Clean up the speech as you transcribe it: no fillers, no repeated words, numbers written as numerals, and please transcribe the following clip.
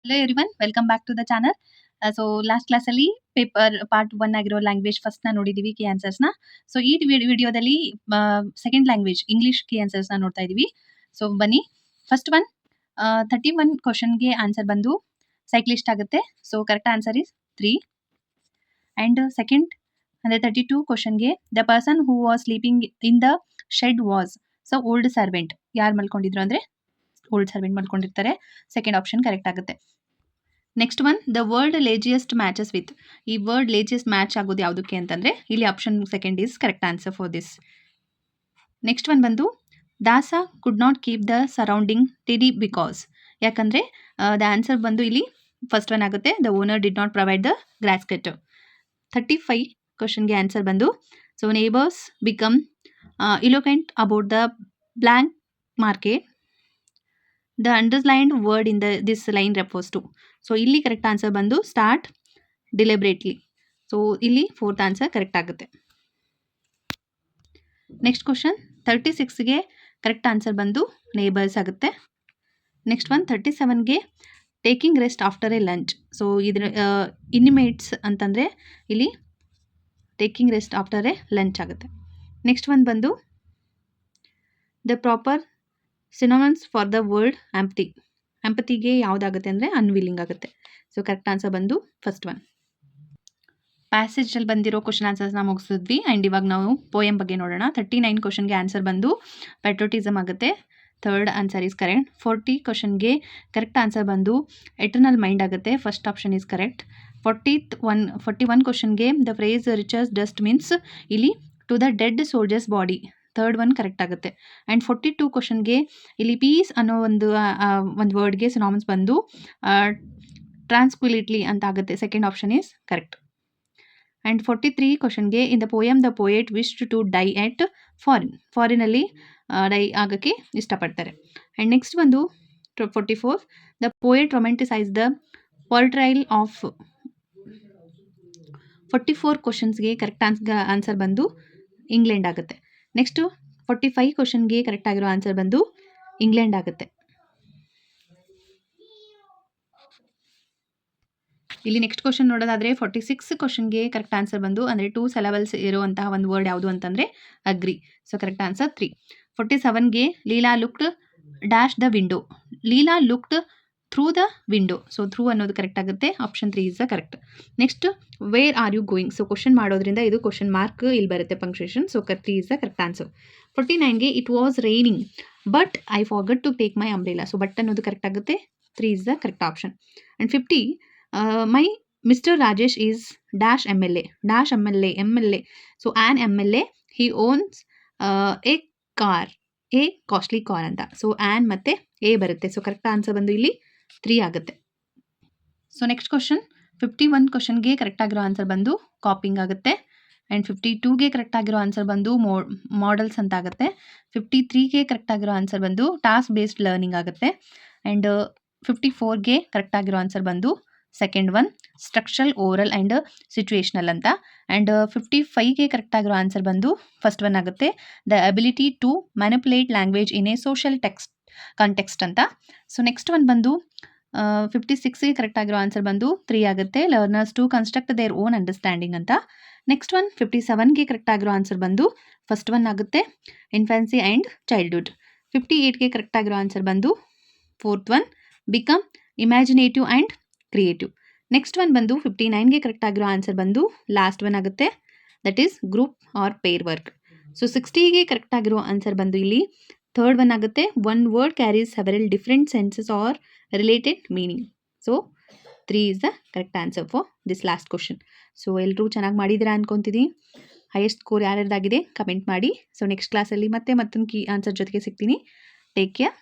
Hello everyone, welcome back to the channel. So last class ಅಲ್ಲಿ paper part 1 ಆಗಿರೋ language first ನ ನೋಡಿದೀವಿ key answers ನ. So ಈ ವಿಡಿಯೋದಲ್ಲಿ second language English key answers ನ ನೋಡ್ತಾ ಇದೀವಿ. ಸೊ ಬನ್ನಿ ಫಸ್ಟ್ ಒನ್ 31 ಕ್ವಶನ್ ಗೆ ಆನ್ಸರ್ ಬಂದು ಸೈಕ್ಲಿಸ್ಟ್ ಆಗುತ್ತೆ. So correct answer is 3. And second ಅಂದ್ರೆ 32 ಕ್ವಶನ್ ಗೆ the person who was sleeping in the shed was so old servant. ಯಾರು ಮಲ್ಕೊಂಡಿದ್ರು ಅಂದ್ರೆ ಓಲ್ಡ್ ಸರ್ವೆಂಟ್ ಮಲ್ಕೊಂಡಿರ್ತಾರೆ. ಸೆಕೆಂಡ್ ಆಪ್ಷನ್ ಕರೆಕ್ಟ್ ಆಗುತ್ತೆ. Next one the world laziest matches with. ಈ world laziest match ಆಗೋದು ಯಾವುದಕ್ಕೆ ಅಂತಂದ್ರೆ ಇಲ್ಲಿ option second is correct answer for this. Next one ಬಂದು Dasa could not keep the surrounding tidy because. ಯಾಕಂದ್ರೆ the answer ಬಂದು ಇಲ್ಲಿ ಫಸ್ಟ್ ಒನ್ ಆಗುತ್ತೆ the owner did not provide the grass cut. 35 ಕ್ವಶನ್ಗೆ ಆನ್ಸರ್ ಬಂದು so neighbours become eloquent about the blank market. The underlined word in this line refers to. So ಇಲ್ಲಿ correct answer ಬಂದು start deliberately. So ಇಲ್ಲಿ fourth answer correct ಆಗುತ್ತೆ. Next question 36ಗೆ correct answer ಬಂದು neighbours ಆಗುತ್ತೆ. Next one 37ಗೆ taking rest after a lunch. So ಇದ್ರ ಇನಿಮೇಟ್ಸ್ ಅಂತಂದರೆ ಇಲ್ಲಿ taking rest after a lunch ಆಗುತ್ತೆ. ನೆಕ್ಸ್ಟ್ ಒನ್ ಬಂದು the proper synonyms for the word apathy. ಆಂಪತಿಗೆ ಯಾವುದಾಗುತ್ತೆ ಅಂದರೆ ಅನ್ವಿಲ್ಲಿಂಗ್ ಆಗುತ್ತೆ. ಸೊ ಕರೆಕ್ಟ್ ಆನ್ಸರ್ ಬಂದು ಫಸ್ಟ್ ಒನ್. ಪ್ಯಾಸೇಜಲ್ಲಿ ಬಂದಿರೋ ಕ್ವಶನ್ ಆನ್ಸರ್ಸ್ನ ಮುಗಿಸಿದ್ವಿ. ಆ್ಯಂಡ್ ಇವಾಗ ನಾವು ಪೋಯಮ್ ಬಗ್ಗೆ ನೋಡೋಣ. 39 ಕ್ವಶನ್ಗೆ ಆನ್ಸರ್ ಬಂದು ಪೆಟ್ರೋಟಿಸಮ್ ಆಗುತ್ತೆ. Third answer is correct. 40 ಕ್ವಶನ್ಗೆ ಕರೆಕ್ಟ್ ಆನ್ಸರ್ ಬಂದು ಎಟರ್ನಲ್ ಮೈಂಡ್ ಆಗುತ್ತೆ. First option is correct. 41 ಕ್ವಶನ್ಗೆ the phrase reaches dust means ಇಲ್ಲಿ to the dead soldiers body. Third one correct ಆಗುತ್ತೆ. ಆ್ಯಂಡ್ 42 ಕ್ವಶನ್ಗೆ ಇಲ್ಲಿ ಪೀಸ್ ಅನ್ನೋ ಒಂದು ವರ್ಡ್ಗೆ ಸಿನಾನಿಮ್ಸ್ ಬಂದು ಟ್ರಾನ್ಸ್ಕ್ವಿಲಿಟ್ಲಿ ಅಂತ ಆಗುತ್ತೆ. Second option is correct. And 43 ಕ್ವಶನ್ಗೆ in the poem the poet wished to die at ಫಾರಿನಲ್ಲಿ ಡೈ ಆಗೋಕ್ಕೆ ಇಷ್ಟಪಡ್ತಾರೆ. ಆ್ಯಂಡ್ ನೆಕ್ಸ್ಟ್ ಬಂದು 44 the poet romanticise the portrayal of. 44 ಕ್ವಶನ್ಸ್ಗೆ ಕರೆಕ್ಟ್ ಆನ್ಸರ್ ಬಂದು ಇಂಗ್ಲೆಂಡ್ ಆಗುತ್ತೆ. ನೆಕ್ಸ್ಟು 45 ಕ್ವಶನ್ಗೆ ಕರೆಕ್ಟ್ ಆಗಿರೋ ಆನ್ಸರ್ ಬಂದು ಇಂಗ್ಲೆಂಡ್ ಆಗುತ್ತೆ. ಇಲ್ಲಿ ನೆಕ್ಸ್ಟ್ ಕ್ವಶನ್ ನೋಡೋದಾದರೆ 46 ಕ್ವಶನ್ಗೆ ಕರೆಕ್ಟ್ ಆನ್ಸರ್ ಬಂದು ಅಂದರೆ 2 ಸೆಲೆಬಲ್ಸ್ ಇರುವಂತಹ ಒಂದು ವರ್ಡ್ ಯಾವುದು ಅಂತಂದರೆ ಅಗ್ರಿ. So correct answer 3. 47ಗೆ Leela looked dash the window. Leela looked through the window. So through ಅನ್ನೋದು ಕರೆಕ್ಟ್ ಆಗುತ್ತೆ. Option 3 is the correct. Next where are you going. So question ಮಾಡೋದ್ರಿಂದ ಇದು ಕ್ವಶನ್ ಮಾರ್ಕ್ ಇಲ್ಲಿ ಬರುತ್ತೆ punctuation. So 3 is the correct answer. 49ಗೆ it was raining but I forgot to take my umbrella. So but ಅನ್ನೋದು correct ಆಗುತ್ತೆ. 3 is the correct option. And 50 my mister Rajesh is dash M L A. So an M L A he owns A car, A costly car ಅಂತ. So an ಮತ್ತು A ಬರುತ್ತೆ. So correct answer ಬಂದು ಇಲ್ಲಿ 3 ಆಗುತ್ತೆ. So next question 51 ಕ್ವಶನ್ಗೆ correct ಆಗಿರೋ answer ಬಂದು coping ಆಗುತ್ತೆ. ಆ್ಯಂಡ್ 52ಗೆ ಕರೆಕ್ಟ್ ಆಗಿರೋ ಆನ್ಸರ್ ಬಂದು ಮಾಡೆಲ್ಸ್ ಅಂತ ಆಗುತ್ತೆ. 53ಗೆ ಕರೆಕ್ಟ್ ಆಗಿರೋ ಆನ್ಸರ್ ಬಂದು ಟಾಸ್ಕ್ ಬೇಸ್ಡ್ ಲರ್ನಿಂಗ್ ಆಗುತ್ತೆ. ಆ್ಯಂಡ್ 54ಗೆ ಕರೆಕ್ಟ್ ಆಗಿರೋ ಆನ್ಸರ್ ಬಂದು second one structural oral and situational ಅಂತ. ಆ್ಯಂಡ್ 55ಗೆ ಕರೆಕ್ಟ್ ಆಗಿರೋ ಆನ್ಸರ್ ಬಂದು ಫಸ್ಟ್ ಒನ್ ಆಗುತ್ತೆ the ability to manipulate language in a social context ಅಂತ. ಸೊ ನೆಕ್ಸ್ಟ್ ಒನ್ ಬಂದು 56ಗೆ ಕರೆಕ್ಟ್ ಆಗಿರೋ ಆನ್ಸರ್ ಬಂದು 3 ಆಗುತ್ತೆ learners to construct their own understanding ಅಂತ. ನೆಕ್ಸ್ಟ್ ಒನ್ 57ಗೆ ಕರೆಕ್ಟ್ ಆಗಿರೋ ಆನ್ಸರ್ ಬಂದು ಫಸ್ಟ್ ಒನ್ ಆಗುತ್ತೆ ಇನ್ಫ್ಯಾನ್ಸಿ ಆ್ಯಂಡ್ ಚೈಲ್ಡ್ಹುಡ್. 58ಗೆ ಕರೆಕ್ಟ್ ಆಗಿರೋ ಆನ್ಸರ್ ಬಂದು fourth one become imaginative and creative. Next one ಬಂದು 59ಗೆ ಕರೆಕ್ಟ್ ಆಗಿರೋ ಆನ್ಸರ್ ಬಂದು ಲಾಸ್ಟ್ ಒನ್ ಆಗುತ್ತೆ that is group or pair work. So 60ಗೆ ಕರೆಕ್ಟ್ ಆಗಿರೋ ಆನ್ಸರ್ ಬಂದು ಇಲ್ಲಿ ಥರ್ಡ್ ಒನ್ ಆಗುತ್ತೆ one word carries several different senses or related meaning. So 3 is the correct answer for this last question. So ಎಲ್ಲರೂ ಚೆನ್ನಾಗಿ ಮಾಡಿದ್ದೀರಾ ಅನ್ಕೊತೀನಿ. ಹೈಯೆಸ್ಟ್ ಸ್ಕೋರ್ ಯಾರ್ಯಾರ್ದಾಗಿದೆ ಕಮೆಂಟ್ ಮಾಡಿ. ಸೊ ನೆಕ್ಸ್ಟ್ ಕ್ಲಾಸಲ್ಲಿ ಮತ್ತೆ ಮತ್ತೊಂದು ಕೀ ಆನ್ಸರ್ ಜೊತೆಗೆ ಸಿಗ್ತೀನಿ. Take care.